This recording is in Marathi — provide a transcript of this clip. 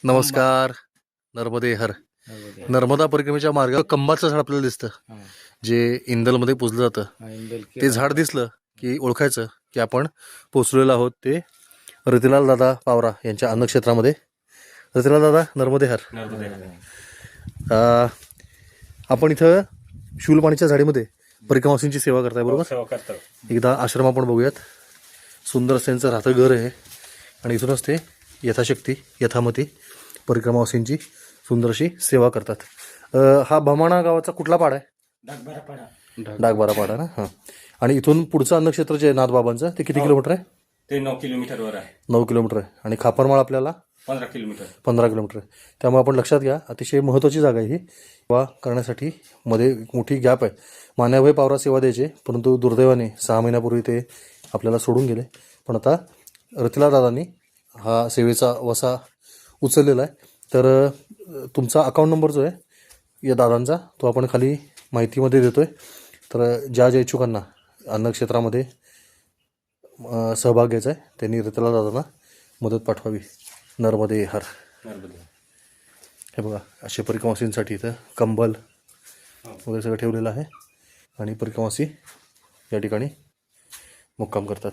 नमस्कार. नर्मदे हर. नर्मदा परिक्रमेच्या मार्गावर कंबाचं झाड आपल्याला दिसतं, जे इंदलमध्ये पुजलं जातं. ते झाड दिसलं की ओळखायचं की आपण पोचलेलो आहोत ते रतिलाल दादा पावरा यांच्या अन्नक्षेत्रामध्ये. रतिलाल दादा, नर्मदे हर. आपण इथं शूलपाणीच्या झाडीमध्ये परिक्रमावासींची सेवा करताय, बरोबर? एकदा आश्रम आपण बघूयात. सुंदर असं त्यांचं राहतं घर आहे आणि इथूनच ते यथाशक्ती यथामती परिक्रमावासींची सुंदर अशी सेवा करतात. हा भमाणा गावाचा कुठला पाडा आहे? डागबारा पाडा ना. हां. आणि इथून पुढचं अन्नक्षेत्र जे आहे नाथबाबांचं, ते किती किलोमीटर आहे? ते 9 किलोमीटरवर आहे. 9 किलोमीटर आहे. आणि खापरमाळ आपल्याला 15 किलोमीटर. 15 किलोमीटर आहे. त्यामुळे आपण लक्षात घ्या, अतिशय महत्त्वाची जागा आहे ही. सेवा करण्यासाठी मध्ये एक मोठी गॅप आहे. मान्याभाई पावरा सेवा द्यायचे, परंतु दुर्दैवाने 6 महिन्यापूर्वी ते आपल्याला सोडून गेले. पण आता रतिलाल दादांनी हा सेवेचा वसा उचललेला आहे. तर तुमचा अकाउंट नंबर जो आहे या दादांचा, तो आपण खाली माहितीमध्ये देतो आहे. तर ज्या इच्छुकांना अन्नक्षेत्रामध्ये सहभाग घ्यायचा आहे त्यांनी रतिलाल दादांना मदत पाठवावी. नर्मदे हर. हे बघा, असे परिक्रमावासींसाठी इथं कंबल वगैरे सगळं ठेवलेलं आहे आणि परिक्रमावासी या ठिकाणी मुक्काम करतात.